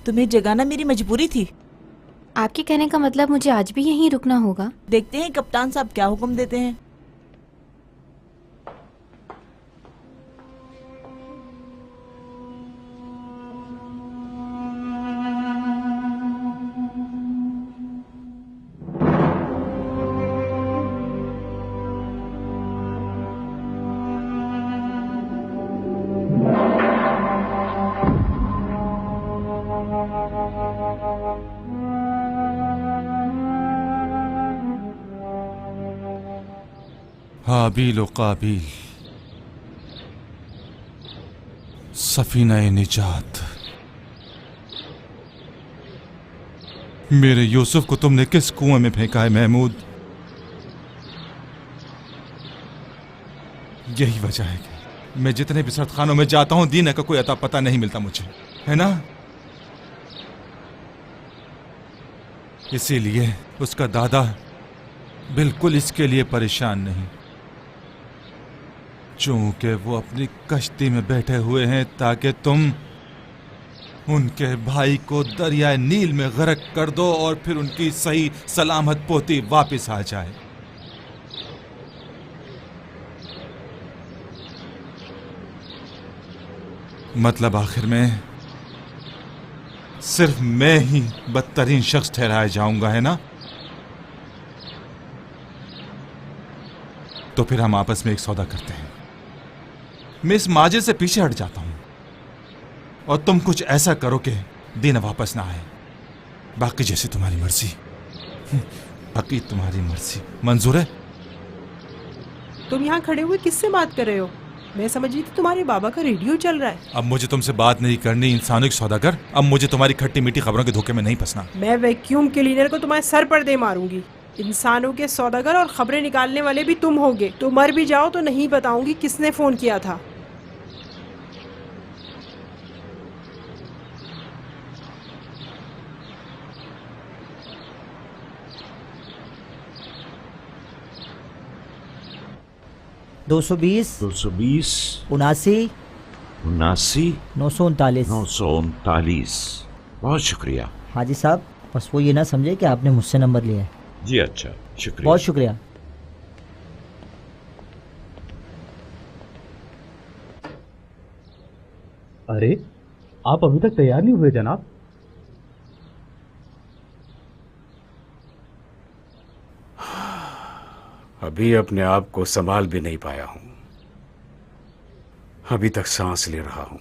तुम्हें जगाना मेरी मजबूरी थी। आपके कहने का मतलब मुझे आज भी यहीं रुकना होगा? देखते हैं कप्तान साहब क्या हुक्म देते हैं। हाबील व काबील, सफीना निजात। मेरे यूसुफ को तुमने किस कुएं में फेंका है महमूद? यही वजह है कि मैं जितने भी सरखानों में जाता हूं दीन का कोई अता पता नहीं मिलता मुझे, है ना? इसीलिए उसका दादा बिल्कुल इसके लिए परेशान नहीं, चूंकि वो अपनी कश्ती में बैठे हुए हैं ताकि तुम उनके भाई को दरियाए नील में गर्क कर दो और फिर उनकी सही सलामत पोती वापस आ जाए। मतलब आखिर में सिर्फ मैं ही बदतरीन शख्स ठहराया जाऊंगा, है ना? तो फिर हम आपस में एक सौदा करते हैं। मैं इस माजिद से पीछे हट जाता हूं और तुम कुछ ऐसा करो कि दिन वापस ना आए। बाकी जैसी तुम्हारी मर्जी, बाकी तुम्हारी मर्जी। मंजूर है? तुम यहाँ खड़े हुए किससे बात कर रहे हो? मैं समझ रही थी तुम्हारे बाबा का रेडियो चल रहा है। अब मुझे तुमसे बात नहीं करनी, इंसानों की सौदागर। अब मुझे तुम्हारी खट्टी मीठी खबरों के धोखे में नहीं फंसना। मैं वैक्यूम क्लीनर को तुम्हारे सर पर दे मारूंगी। इंसानों के सौदागर और खबरें निकालने वाले भी तुम होगे। तो मर भी जाओ तो नहीं बताऊंगी किसने फोन किया था। दो सौ बीस, 79, 939। 939। बहुत शुक्रिया। हाजी साहब, बस वो ये ना समझे कि आपने मुझसे नंबर लिया है। जी अच्छा, शुक्रिया। बहुत शुक्रिया। अरे, आप अभी तक तैयार नहीं हुए जनाब? अभी अपने आप को संभाल भी नहीं पाया हूं। अभी तक सांस ले रहा हूं।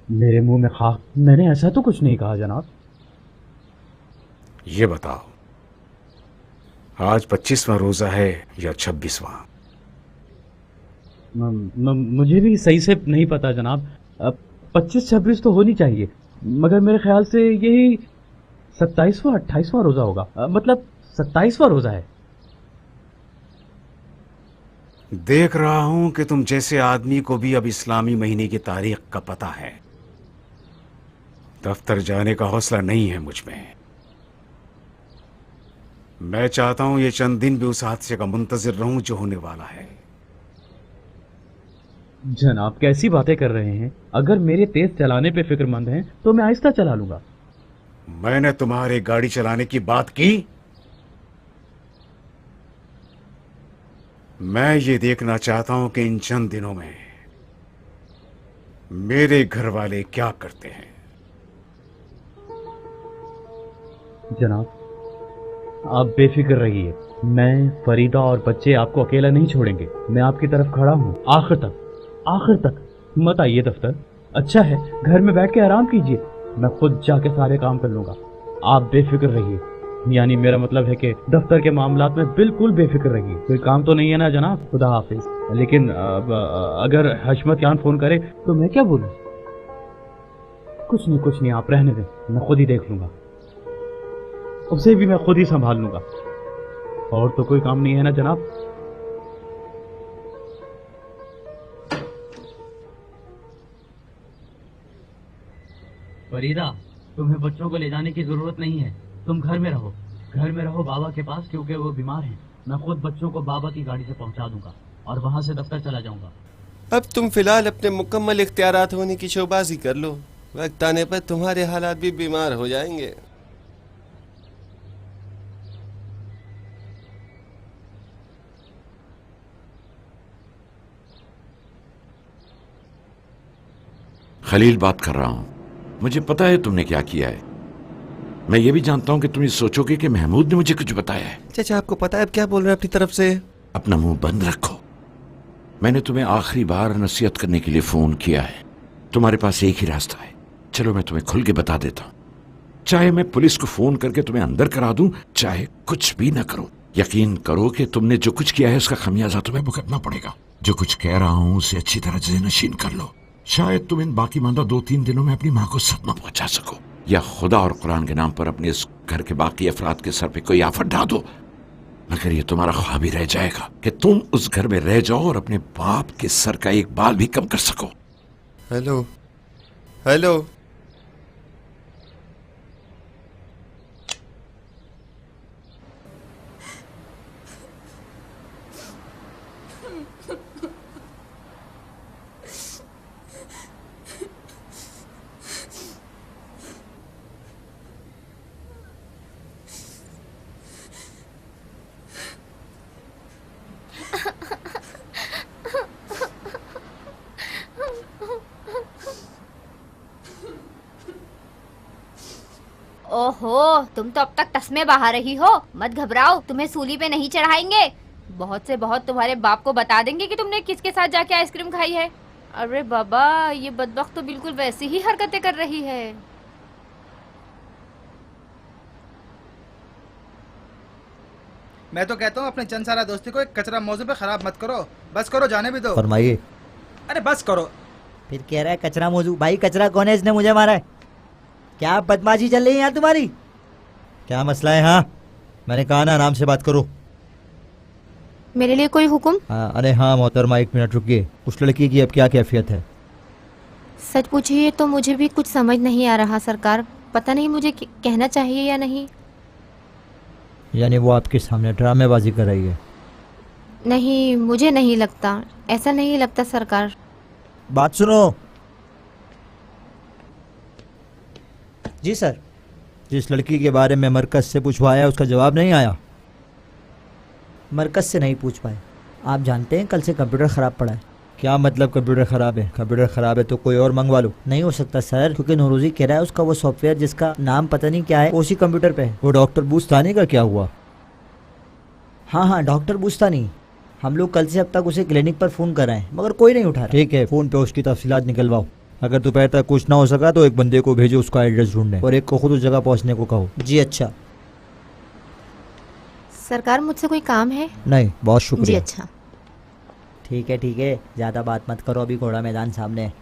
मेरे मुंह में खाक, मैंने ऐसा तो कुछ नहीं कहा जनाब। ये बताओ, आज 25वां रोजा है या 26वां? मुझे भी सही से नहीं पता जनाब। 25-26 तो होनी चाहिए, मगर मेरे ख्याल से यही 27वां 28वां रोजा होगा। मतलब 27वां रोजा है। देख रहा हूं कि तुम जैसे आदमी को भी अब इस्लामी महीने की तारीख का पता है। दफ्तर जाने का हौसला नहीं है मुझ में। मैं चाहता हूं ये चंद दिन भी उस हादसे का मुंतजिर रहूं जो होने वाला है। जनाब कैसी बातें कर रहे हैं? अगर मेरे तेज चलाने पे फिक्रमंद हैं तो मैं आहिस्ता चला लूंगा। मैंने तुम्हारे गाड़ी चलाने की बात की? मैं ये देखना चाहता हूं कि इन चंद दिनों में मेरे घर वाले क्या करते हैं। जनाब आप बेफिक्र रहिए, मैं, फरीदा और बच्चे आपको अकेला नहीं छोड़ेंगे। मैं आपकी तरफ खड़ा हूँ आखिर तक। मत आइए दफ्तर। अच्छा है, घर में बैठ के आराम कीजिए, मैं खुद जाके सारे काम कर लूंगा। आप बेफिक्र रहिए, यानी मेरा मतलब है कि दफ्तर के मामलात में बिल्कुल बेफिक्र रहिए। कोई काम तो नहीं है ना जनाब? खुदा हाफिज। लेकिन अगर हशमत यान फोन करे तो मैं क्या बोलूं? कुछ नहीं, आप रहने दें, मैं खुद ही देख लूंगा। उसे भी मैं खुद ही संभाल लूंगा। और तो कोई काम नहीं है ना जनाब? फरीदा, तुम्हें बच्चों को ले जाने की जरूरत नहीं है। तुम घर में रहो बाबा के पास, क्योंकि वो बीमार हैं। मैं खुद बच्चों को बाबा की गाड़ी से पहुंचा दूंगा और वहां से दफ्तर चला जाऊंगा। अब तुम फिलहाल अपने मुकम्मल इख्तियारात होने की शोबाजी कर लो। वक्त आने पर तुम्हारे हालात भी बीमार हो जाएंगे। खलील बात कर रहा हूं। मुझे पता है तुमने क्या किया है। मैं ये भी जानता हूं कि तुम ये सोचोगे कि महमूद ने मुझे कुछ बताया है। चाचा आपको पता है अब क्या बोल रहे हैं अपनी तरफ से? अपना मुंह बंद रखो। मैंने तुम्हें आखिरी बार नसीहत करने के लिए फोन किया है। तुम्हारे पास एक ही रास्ता है। चलो मैं तुम्हें खुल के बता देता हूं। चाहे मैं पुलिस को फोन करके तुम्हें अंदर करा दूं, चाहे कुछ भी ना करो, यकीन करो कि तुमने जो कुछ किया है उसका खमियाजा तुम्हें भुगतना पड़ेगा। जो कुछ कह रहा हूं उसे अच्छी तरह से नशीन कर लो। शायद तुम इन बाकी मानदा 2-3 दिनों में अपनी माँ को सदमा पहुंचा सको, या खुदा और कुरान के नाम पर अपने इस घर के बाकी अफराद के सर पे कोई आफत ढा दो। मगर ये तुम्हारा ख्वाब ही रह जाएगा कि तुम उस घर में रह जाओ और अपने बाप के सर का एक बाल भी कम कर सको। हेलो हेलो, ओहो, तुम तो अब तक तस्मे बहा रही हो। मत घबराओ, तुम्हें सूली पे नहीं चढ़ाएंगे। बहुत से बहुत तुम्हारे बाप को बता देंगे कि तुमने किसके साथ जाके आइसक्रीम खाई है। अरे बाबा, ये बदबख्त तो बिल्कुल वैसी ही हरकतें कर रही है। मैं तो कहता हूँ अपने चंद सारा दोस्ती को एक कचरा मौजू पे खराब मत करो। बस करो, जाने भी दो। फरमाइए। अरे बस करो। फिर कह रहा है कचरा मौजू। भाई कचरा कौन है? इसने मुझे मारा है। क्या बदमाशी चल रही है यहाँ तुम्हारी? क्या मसला है? हाँ, मैंने कहा ना आराम से बात करो। मेरे लिए कोई हुक्म? हाँ, अरे हाँ मोहतरमा, 1 मिनट रुकिए। उस लड़की की अब क्या कैफियत है? सच पूछिए तो मुझे भी कुछ समझ नहीं आ रहा सरकार। पता नहीं मुझे कहना चाहिए या नहीं। यानी वो आपके सामने ड्रामेबाजी कर रही है? नहीं, मुझे नहीं लगता। ऐसा नहीं लगता सरकार। बात सुनो। जी सर। जिस लड़की के बारे में मरकज से पूछवाया उसका जवाब नहीं आया? मरकज से नहीं पूछ पाए। आप जानते हैं कल से कंप्यूटर ख़राब पड़ा है। क्या मतलब कंप्यूटर ख़राब है? कंप्यूटर ख़राब है तो कोई और मंगवा लो। नहीं हो सकता सर, क्योंकि नौरोजी कह रहा है उसका वो सॉफ्टवेयर जिसका नाम पता नहीं क्या है उसी कंप्यूटर पे है। वो डॉक्टर बुस्तानी का क्या हुआ? हाँ, डॉक्टर बुस्तानी। हम लोग कल से अब तक उसे क्लिनिक पर फ़ोन कर रहे हैं मगर कोई नहीं उठा रहा। ठीक है, फ़ोन पे उसकी तफसीलात निकलवाओ। अगर दोपहर तक कुछ ना हो सका तो एक बंदे को भेजो उसका एड्रेस ढूंढने, और एक को खुद उस जगह पहुंचने को कहो। जी अच्छा। सरकार, मुझसे कोई काम है? नहीं, बहुत शुक्रिया। जी अच्छा। ठीक है, ज़्यादा बात मत करो, अभी घोड़ा मैदान सामने है।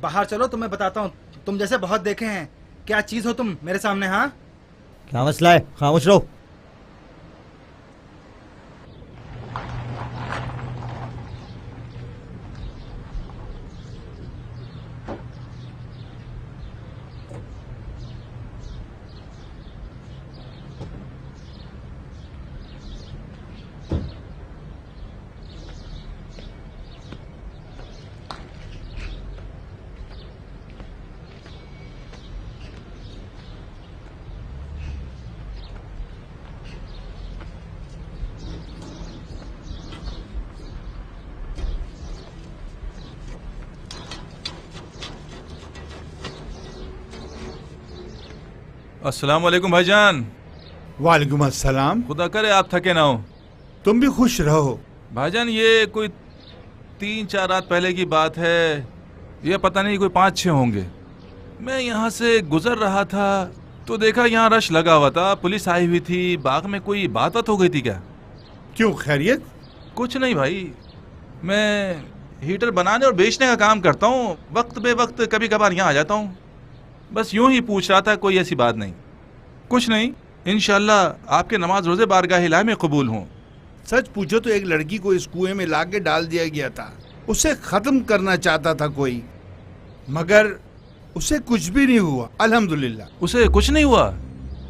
बाहर चलो, तुम्हें बताता हूँ। तुम जैसे बहुत देखे हैं। क्या चीज हो तुम मेरे सामने? हाँ, क्या मसला है? खामोश रहो। अस्सलाम वालेकुम भाईजान। वालेकुम अस्सलाम। खुदा करे आप थके ना हो। तुम भी खुश रहो। भाईजान, ये कोई 3-4 रात पहले की बात है, ये पता नहीं कोई 5-6 होंगे। मैं यहाँ से गुजर रहा था तो देखा यहाँ रश लगा हुआ था, पुलिस आई हुई थी, बाग में कोई बात हो गई थी क्या? क्यों, खैरियत? कुछ नहीं भाई, मैं हीटर बनाने और बेचने का काम करता हूँ। वक्त बे वक्त कभी कभार यहाँ आ जाता हूँ। बस यूं ही पूछ रहा था, कोई ऐसी बात नहीं। कुछ नहीं, इंशाल्लाह आपके नमाज रोजे बारगाह इलाही में कबूल हों। सच पूछो तो एक लड़की को इस कुएं में लाके डाल दिया गया था। उसे खत्म करना चाहता था कोई, मगर उसे कुछ भी नहीं हुआ, अल्हम्दुलिल्लाह। उसे कुछ नहीं हुआ?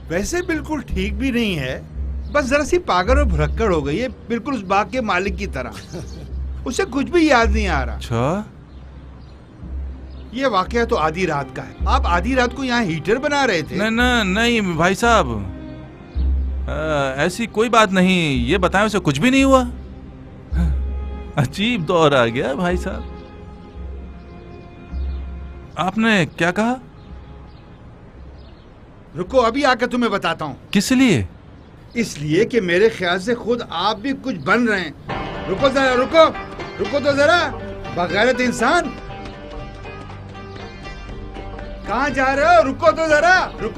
वैसे बिल्कुल ठीक भी नहीं है, बस जरा सी पागल और भुलक्कड़ हो गई है, बिल्कुल उस बाग के मालिक की तरह। उसे कुछ भी याद नहीं आ रहा। अच्छा, ये वाकया तो आधी रात का है। आप आधी रात को यहाँ हीटर बना रहे थे? नहीं भाई साहब, ऐसी कोई बात नहीं। ये बताएं, उसे कुछ भी नहीं हुआ? अजीब दौर आ गया भाई साहब। आपने क्या कहा? रुको, अभी आकर तुम्हें बताता हूँ। किस लिए? इसलिए कि मेरे ख्याल से खुद आप भी कुछ बन रहे हैं। रुको जरा, रुको तो जरा, बगैरत इंसान, कहाँ जा रहे हो? रुको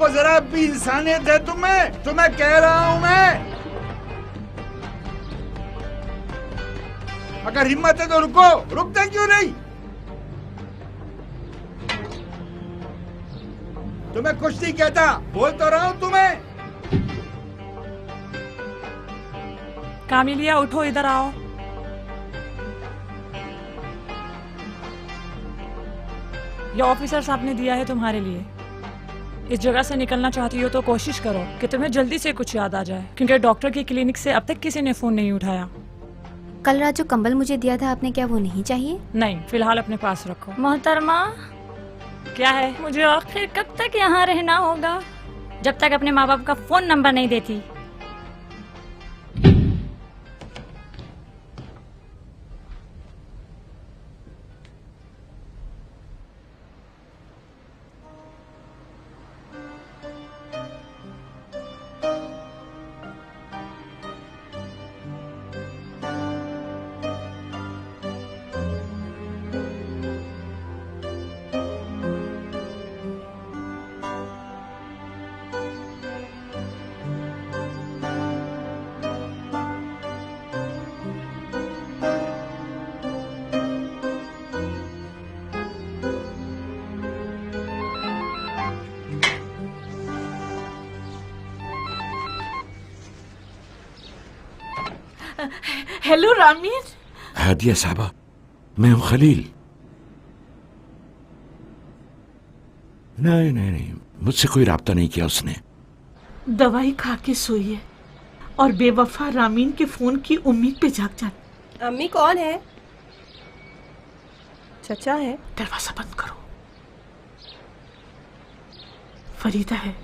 जरा, अब भी इंसानियत है तुम्हें कह रहा हूँ मैं। अगर हिम्मत है तो रुकते क्यों नहीं? तुम्हें कुछ नहीं कहता, बोल तो रहा हूँ तुम्हें। कामिलिया उठो, इधर आओ। ये ऑफिसर साहब ने दिया है तुम्हारे लिए। इस जगह से निकलना चाहती हो तो कोशिश करो कि तुम्हें जल्दी से कुछ याद आ जाए, क्योंकि डॉक्टर की क्लिनिक से अब तक किसी ने फोन नहीं उठाया। कल रात जो कंबल मुझे दिया था आपने, क्या वो नहीं चाहिए? नहीं, फिलहाल अपने पास रखो। मोहतरमा, क्या है? मुझे आखिर कब तक यहाँ रहना होगा? जब तक अपने माँ बाप का फोन नंबर नहीं देती। हेलो रामीन। हादिया साहबा, मैं हूं खलील। नहीं, मुझसे कोई राब्ता नहीं किया उसने। दवाई खा के सोई है और बेवफा रामीन के फोन की उम्मीद पे जाग जाती। अम्मी कौन है? चचा है। दरवाजा बंद करो। फरीदा है,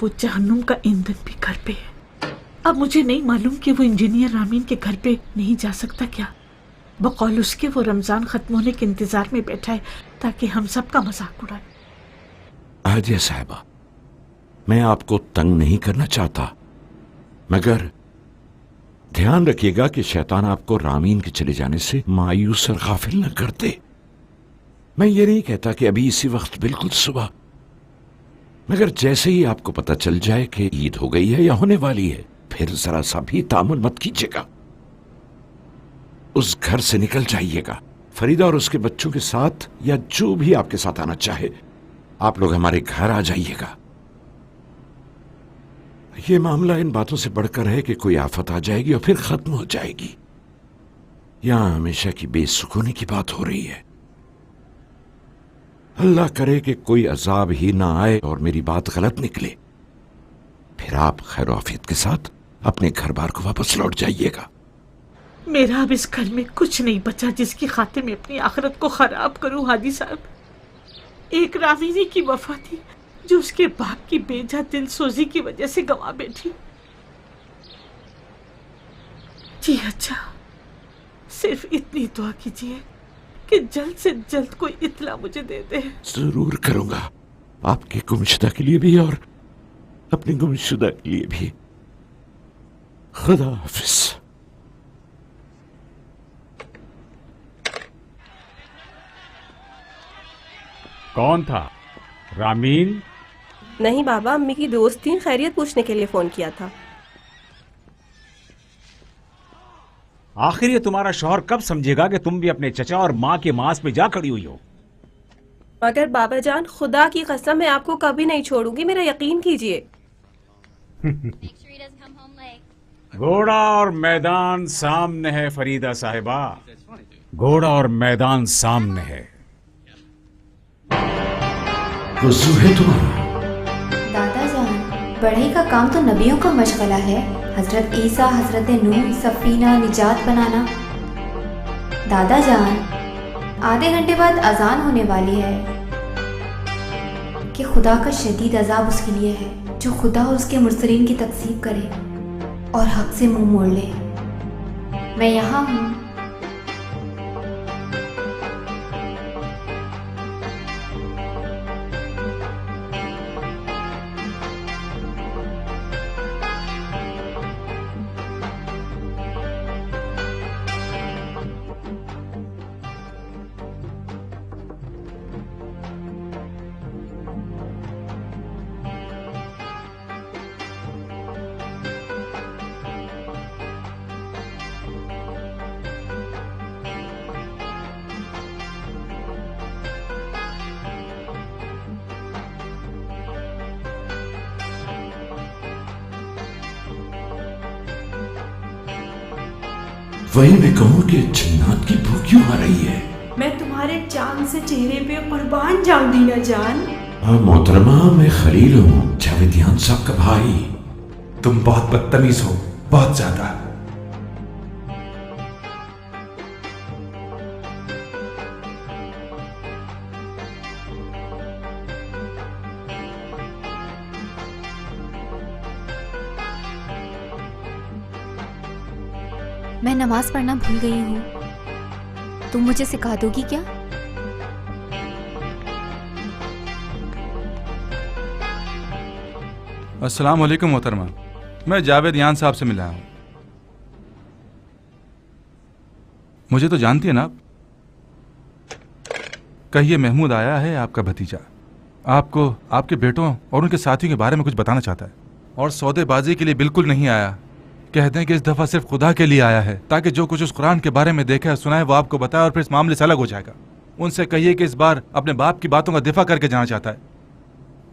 वो जहन्नुम का ईंधन भी घर पे है। अब मुझे नहीं मालूम कि वो इंजीनियर रामीन के घर पे नहीं जा सकता क्या। बकौल उसके वो रमजान खत्म होने के इंतजार में बैठा है ताकि हम सब का मजाक उड़ाए। हादिया साहबा, मैं आपको तंग नहीं करना चाहता, मगर ध्यान रखिएगा कि शैतान आपको रामीन के चले जाने से मायूस और गाफिल न कर दे। मैं ये नहीं कहता कि अभी इसी वक्त बिल्कुल सुबह, मगर जैसे ही आपको पता चल जाए कि ईद हो गई है या होने वाली है, फिर जरा सा भी तामुल मत कीजिएगा। उस घर से निकल जाइएगा। फरीदा और उसके बच्चों के साथ या जो भी आपके साथ आना चाहे, आप लोग हमारे घर आ जाइएगा। ये मामला इन बातों से बढ़कर है कि कोई आफत आ जाएगी और फिर खत्म हो जाएगी। यहां हमेशा की बेसुकूनी की बात हो रही है। अल्लाह करे कि कोई अजाब ही ना आए और मेरी बात गलत निकले, फिर आप खैर आफियत के साथ अपने घर बार को वापस लौट जाइएगा। मेरा अब इस घर में कुछ नहीं बचा जिसकी खातिर मैं अपनी आखिरत को खराब करूं। हादी साहब, एक रामीनी की वफा थी जो उसके बाप की बेजा दिलसोजी की वजह से गंवा बैठी। जी अच्छा, सिर्फ इतनी दुआ कीजिए कि जल्द से जल्द कोई इत्ला मुझे दे दे। जरूर करूंगा, आपके गुमशुदा के लिए भी और अपने गुमशुदा के लिए भी। खुदा हाफिज। कौन था? रामीन? नहीं बाबा, अम्मी की दोस्त थी, खैरियत पूछने के लिए फोन किया था। आखिर ये तुम्हारा शौहर कब समझेगा कि तुम भी अपने चचा और माँ के मांस में जा खड़ी हुई हो? मगर बाबा जान, खुदा की कसम मैं आपको कभी नहीं छोड़ूंगी, मेरा यकीन कीजिए। घोड़ा और मैदान सामने है फरीदा साहिबा, घोड़ा और मैदान सामने है। वज़ू है तुम्हारा? दादा जान, पढ़ाई का काम तो नबियों का मशगला है। हजरत ईसा, हजरत नूह, सफीना, निजात बनाना। दादा जान, आधे घंटे बाद अजान होने वाली है कि खुदा का शदीद अजाब उसके लिए है जो खुदा और उसके मुरसलीन की तकसीब करे और हक से मुंह मोड़ ले। मैं यहाँ हूँ। वही मैं कहूँ कि जन्नत की भूख क्यों आ रही है? मैं तुम्हारे चांद से चेहरे पे कुर्बान जाऊं दीना जान। हाँ मोहतरमा, मैं खलील हूँ, जावेदियान साहब का भाई। तुम बहुत बदतमीज हो, बहुत ज्यादा। मैं नमाज पढ़ना भूल गई हूँ, तुम मुझे सिखा दोगी क्या? अस्सलाम वालेकुम मोहतरमा, मैं जावेदियान साहब से मिला हूँ। मुझे तो जानती है ना आप। कहिए, महमूद आया है, आपका भतीजा, आपको आपके बेटों और उनके साथियों के बारे में कुछ बताना चाहता है। और सौदेबाजी के लिए बिल्कुल नहीं आया। कहते हैं कि इस दफा सिर्फ खुदा के लिए आया है, ताकि जो कुछ उस कुरान के बारे में देखा है सुना है वो आपको बताए और फिर इस मामले से अलग हो जाएगा। उनसे कहिए कि इस बार अपने बाप की बातों का दिफा करके जाना चाहता है।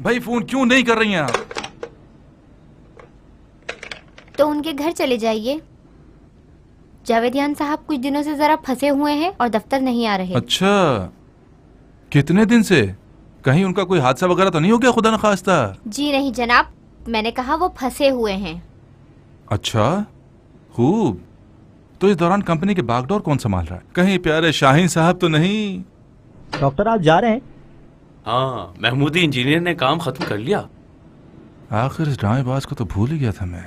भाई फोन क्यों नहीं कर रही हैं आप? तो उनके घर चले जाइए। जावेदियान साहब कुछ दिनों से जरा फंसे हुए हैं और दफ्तर नहीं आ रहे। अच्छा, कितने दिन से? कहीं उनका कोई हादसा वगैरह तो नहीं हो गया खुदा न खास्ता? जी नहीं जनाब, मैंने कहा वो फंसे हुए हैं। अच्छा, खूब। तो इस दौरान कंपनी के बागडोर कौन संभाल रहा है? कहीं प्यारे शाहीन साहब तो नहीं? डॉक्टर आप जा रहे हैं? हाँ, महमूदी इंजीनियर ने काम खत्म कर लिया। आखिर इस ड्रामेबाज को तो भूल ही गया था मैं।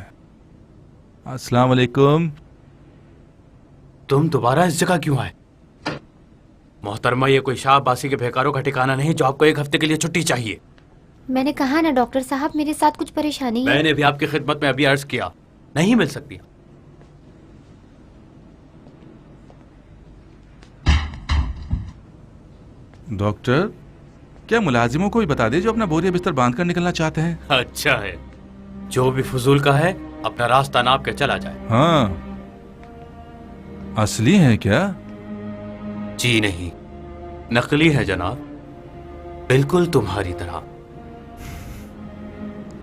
अस्सलाम वालेकुम। तुम दोबारा इस जगह क्यों आए? मोहतरमा, ये कोई शाहबासी के बेकारों का ठिकाना नहीं जो आपको एक हफ्ते के लिए छुट्टी चाहिए। मैंने कहा ना डॉक्टर साहब, मेरे साथ कुछ परेशानी है। मैंने भी आपकी खिदमत में अभी अर्ज किया, नहीं मिल सकती। डॉक्टर, क्या मुलाजिमों को भी बता दे जो अपना बोरिया बिस्तर बांध कर निकलना चाहते हैं? अच्छा है, जो भी फजूल का है अपना रास्ता नाप के चला जाए। हाँ, असली है क्या? जी नहीं, नकली है जनाब, बिल्कुल तुम्हारी तरह।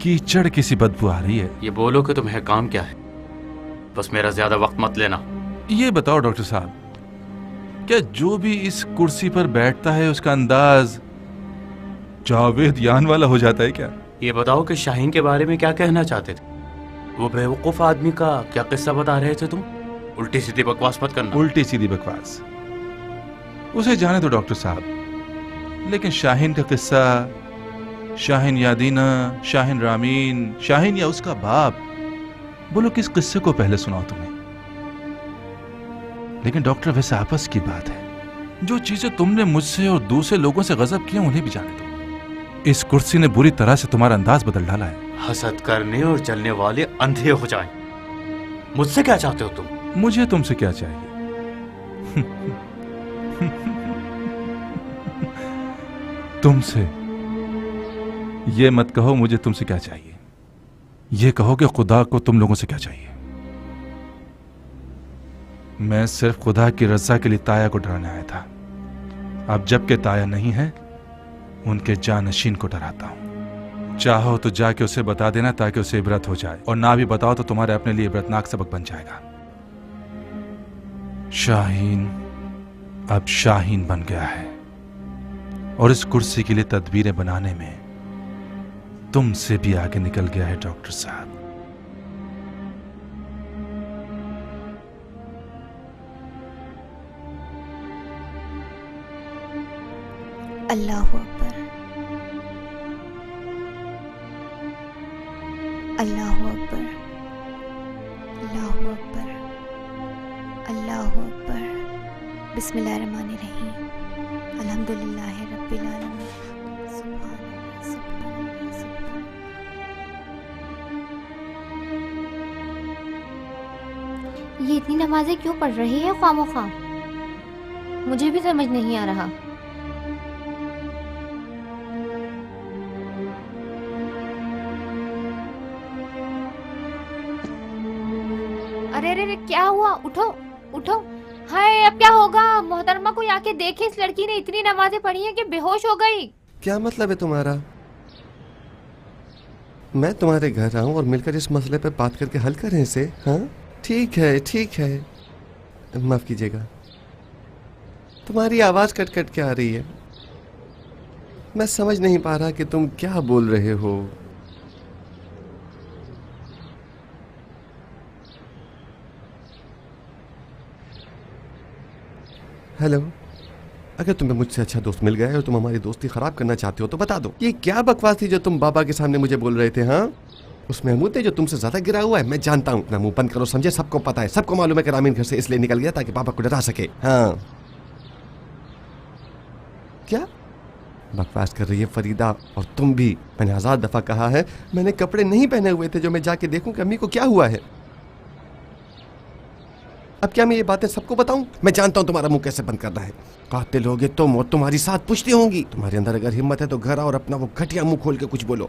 कीचड़ की सी बदबू आ रही है। ये बोलो कि तुम्हें काम क्या है, बस मेरा ज्यादा वक्त मत लेना। ये बताओ डॉक्टर साहब, क्या जो भी इस कुर्सी पर बैठता है उसका अंदाज जावेदियान वाला हो जाता है क्या? ये बताओ कि शाहीन के बारे में क्या कहना चाहते थे? वो बेवकूफ आदमी का क्या किस्सा बता रहे थे तुम? उल्टी सीधी बकवास मत करना। उल्टी सीधी बकवास उसे जाने दो डॉक्टर साहब, लेकिन शाहीन का किस्सा, शाहीन यादीना, शाहीन रामीन, शाहीन या उसका बाप, बोलो किस किस्से को पहले सुनाओ तुम्हें? लेकिन डॉक्टर, वैसे आपस की बात है। जो चीजें तुमने मुझसे और दूसरे लोगों से गजब किया उन्हें भी जाने दो। इस कुर्सी ने बुरी तरह से तुम्हारा अंदाज बदल डाला है। हसद करने और जलने वाले अंधे हो जाएं। मुझसे क्या चाहते हो तुम? मुझे तुमसे क्या चाहिए? तुमसे ये मत कहो मुझे तुमसे क्या चाहिए, ये कहो कि खुदा को तुम लोगों से क्या चाहिए। मैं सिर्फ खुदा की रजा के लिए ताया को डराने आया था। अब जबकि ताया नहीं है, उनके जानशीन को डराता हूं। चाहो तो जाके उसे बता देना ताकि उसे इबरत हो जाए, और ना भी बताओ तो तुम्हारे अपने लिए इबरतनाक सबक बन जाएगा। शाहीन अब शाहीन बन गया है, और इस कुर्सी के लिए तदबीरें बनाने में तुमसे भी आगे निकल गया है डॉक्टर साहब। अल्लाहु अकबर, अल्लाहु अकबर, अल्लाहु अकबर, अल्लाहु अकबर। बिस्मिल्लाहिर्रहमानिर्रहीम। अल्हम्दुलिल्लाहि रब्बिल आलमीन। सुभान अल्लाह, सुभान अल्लाह, सुभान ये इतनी नमाजें क्यों पढ़ रही है ख्वामोखा? मुझे भी समझ नहीं आ रहा। अरे अरे अरे, क्या हुआ? उठो उठो। हाय, अब क्या होगा? मोहतरमा को आके देखे, इस लड़की ने इतनी नमाजें पढ़ी हैं कि बेहोश हो गई। क्या मतलब है तुम्हारा? मैं तुम्हारे घर आऊं और मिलकर इस मसले पर बात करके हल करें इसे? हाँ ठीक है, ठीक है। माफ कीजिएगा, तुम्हारी आवाज कट कट के आ रही है। मैं समझ नहीं पा रहा कि तुम क्या बोल रहे हो। हेलो, अगर तुम्हें मुझसे अच्छा दोस्त मिल गया है और तुम हमारी दोस्ती खराब करना चाहते हो तो बता दो। ये क्या बकवास थी जो तुम बाबा के सामने मुझे बोल रहे थे? हाँ, उस महमूद ने जो तुमसे ज्यादा गिरा हुआ है, मैं जानता हूँ। अपना मुंह बंद करो, समझे? सबको पता है, सबको मालूम है कि रामीन घर से इसलिए निकल गया ताकि पापा को डरा सके। हाँ, क्या बकवास कर रही है फरीदा? और तुम भी। मैंने 1000 दफा कहा है, मैंने कपड़े नहीं पहने हुए थे जो मैं जाके देखूं कि अम्मी को क्या हुआ है। अब क्या मैं ये बातें सबको बताऊं? मैं जानता हूं तुम्हारा मुंह कैसे बंद करना है। कातिल होगे तुम और तुम्हारी साथ पुश्ती होंगी। तुम्हारे अंदर अगर हिम्मत है तो घर आओ और अपना वो घटिया मुंह खोल के कुछ बोलो।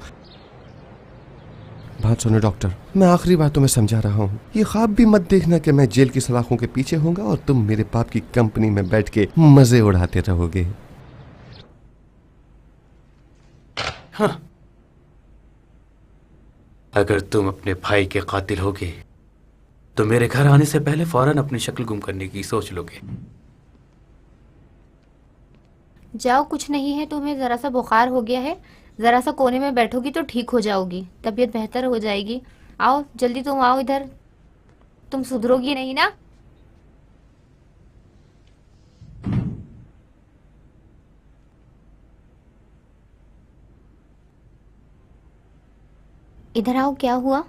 बात सुनो डॉक्टर, मैं आखिरी बार तुम्हें समझा रहा हूँ, ये ख्वाब भी मत देखना कि मैं जेल की सलाखों के पीछे होऊंगा और तुम मेरे बाप की कंपनी में बैठ के मजे उड़ाते रहोगे। हाँ। अगर तुम अपने भाई के कातिल होगे तो मेरे घर आने से पहले फौरन अपनी शक्ल गुम करने की सोच लोगे। जाओ, कुछ नहीं है, तुम्हें जरा सा बुखार हो गया है, जरा सा कोने में बैठोगी तो ठीक हो जाओगी, तबीयत बेहतर हो जाएगी। आओ जल्दी, तुम आओ इधर। तुम सुधरोगी नहीं ना? इधर आओ, क्या हुआ?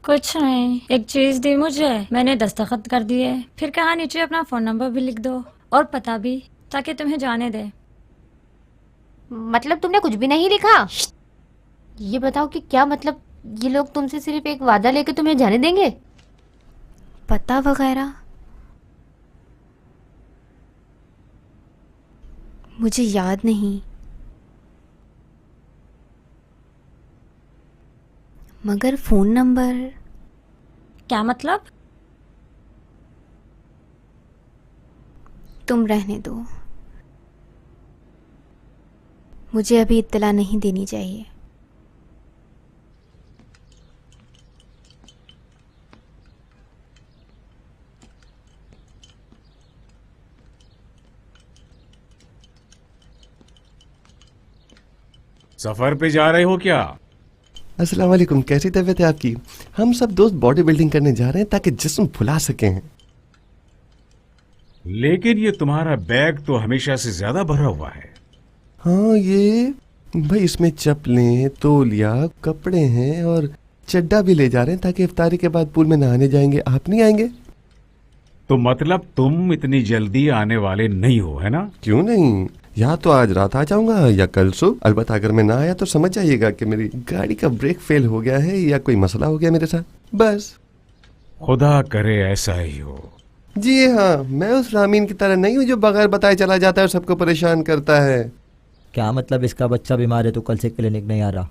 कुछ नहीं, एक चीज दी मुझे, मैंने दस्तखत कर दिए, फिर कहा नीचे अपना फोन नंबर भी लिख दो और पता भी, ताकि तुम्हें जाने दे। मतलब तुमने कुछ भी नहीं लिखा? ये बताओ कि क्या मतलब, ये लोग तुमसे सिर्फ एक वादा लेके तुम्हें जाने देंगे? पता वगैरह मुझे याद नहीं, मगर फोन नंबर। क्या मतलब? तुम रहने दो, मुझे अभी इत्तला नहीं देनी चाहिए। सफर पे जा रहे हो क्या? अस्सलाम वालेकुम, कैसी तबीयत है आपकी? हम सब दोस्त बॉडी बिल्डिंग करने जा रहे हैं ताकि जिस्म फुला सकें। लेकिन ये तुम्हारा बैग तो हमेशा से ज्यादा भरा हुआ है। हाँ, ये भाई इसमें चप्पलें, तौलिया, कपड़े हैं और चड्डा भी ले जा रहे हैं ताकि इफ्तारी के बाद पूल में नहाने जाएंगे। आप नहीं आएंगे? तो मतलब तुम इतनी जल्दी आने वाले नहीं हो, है ना? क्यों नहीं, या तो आज रात आ जाऊंगा या कल सुबह। अलबत्ता अगर मैं ना आया तो समझ जाइएगा कि मेरी गाड़ी का ब्रेक फेल हो गया है या कोई मसला हो गया मेरे साथ, बस। खुदा करे ऐसा ही हो। जी हाँ, मैं उस रामीन की तरह नहीं हूँ जो बगैर बताए चला जाता है और सबको परेशान करता है। क्या मतलब इसका बच्चा बीमार है तो कल से क्लिनिक नहीं आ रहा?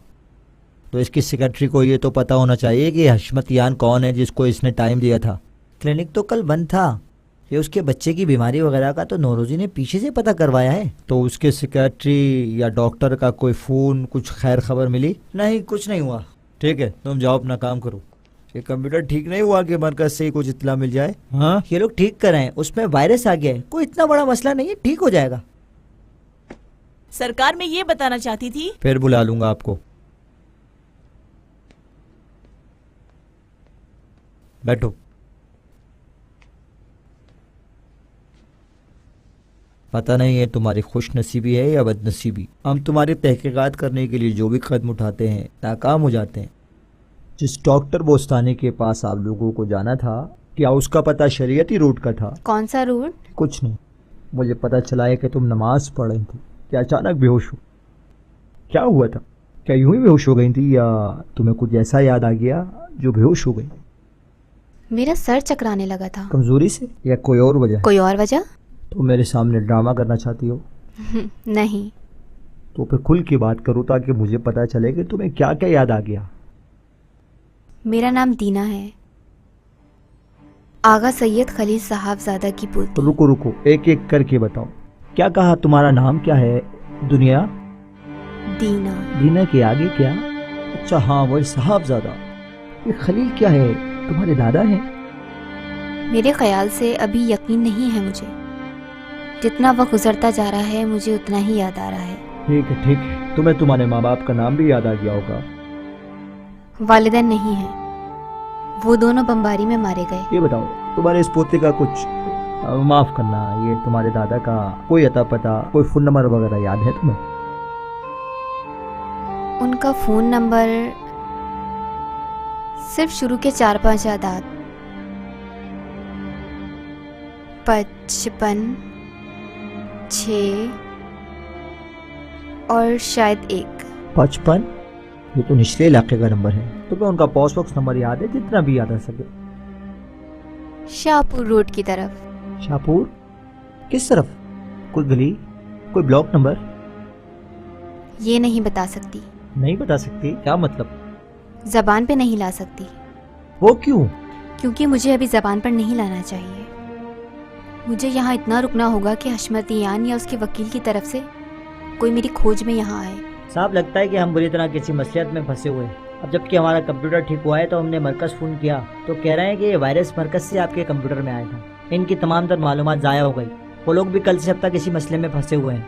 तो इसकी सेक्रेटरी को ये तो पता होना चाहिए कि हशमत यान कौन है जिसको इसने टाइम दिया था। क्लिनिक तो कल बंद था। ये उसके बच्चे की बीमारी वगैरह का तो नौरोजी ने पीछे से पता करवाया है। तो उसके सेक्रेटरी या डॉक्टर का कोई फ़ोन, कुछ खैर खबर मिली? नहीं, कुछ नहीं हुआ। ठीक है, तुम जाओ अपना काम करो। ये कंप्यूटर ठीक नहीं हुआ कि मरकज से ही कुछ इत्तला मिल जाए। हाँ, ये लोग ठीक कर रहे हैं, उसमें वायरस आ गया है, कोई इतना बड़ा मसला नहीं है, ठीक हो जाएगा। सरकार, मैं ये बताना चाहती थी। फिर बुला लूंगा आपको। बैठो। पता नहीं है तुम्हारी खुश नसीबी है या बदनसीबी। हम तुम्हारी तहकीकात करने के लिए जो भी कदम उठाते हैं नाकाम हो जाते हैं। जिस डॉक्टर बोस्तानी के पास आप लोगों को जाना था, क्या उसका पता शरीयती रूट का था? कौन सा रूट? कुछ नहीं, मुझे पता चला है कि तुम नमाज पढ़ रही थी। क्या अचानक बेहोश हो? क्या हुआ था? क्या यूं ही बेहोश हो गई थी या तुम्हें कुछ ऐसा याद आ गया जो बेहोश हो गई? मेरा सर चकराने लगा था। कमजोरी से या कोई और वजह? कोई और वजह? तो मेरे सामने ड्रामा करना चाहती हो? नहीं। तो फिर खुल की बात करो ताकि मुझे पता चले कि तुम्हें क्या क्या याद आ गया। मेरा नाम दीना है, आगा सैयद खलील साहबजादा की पुत्र। तो रुको एक एक करके बताओ। क्या कहा? तुम्हारा नाम क्या है? दुनिया? दीना। दीना के आगे क्या? अच्छा हाँ, वही साहबजादा। ये खलील क्या है? तुम्हारे दादा हैं? मेरे ख्याल से अभी यकीन नहीं है मुझे। जितना वक्त गुजरता जा रहा है मुझे उतना ही याद आ रहा है। ठीक है। तुम्हें तुम्हारे माँ बाप का नाम भी याद आ गया होगा? वालिदैन नहीं है, वो दोनों बमबारी में मारे गए। ये बताओ, तुम्हारे इस पोते का कुछ माफ करना, ये तुम्हारे दादा का कोई अता पता, कोई फोन नंबर वगैरह याद है तुम्हें? उनका फोन नंबर सिर्फ शुरू के 4-5 आदाद 55, 6 और शायद 1। 55? ये तो निचले इलाके का नंबर है। तुम्हें उनका पोस्ट बॉक्स नंबर याद है? जितना भी याद आ सके। शाहपुर रोड की तरफ। शाहपुर? किस तरफ? कोई गली, कोई ब्लॉक नंबर? ये नहीं बता सकती। नहीं बता सकती? क्या मतलब? जबान पे नहीं ला सकती। वो क्यों? क्योंकि मुझे अभी जबान पर नहीं लाना चाहिए। मुझे यहाँ इतना रुकना होगा कि हशमतियान या उसके वकील की तरफ से कोई मेरी खोज में यहाँ आए। साहब, लगता है कि हम बुरी तरह किसी मसलियत में फंसे हुए। अब जबकि हमारा कंप्यूटर ठीक हुआ है तो हमने मरकज़ फ़ोन किया तो कह रहे हैं कि ये वायरस मरकज़ से आपके कंप्यूटर में आया था। इनकी तमाम तर मालूमात ज़ाया हो गई। वो लोग भी कल से अब तक इसी मसले में फंसे हुए हैं।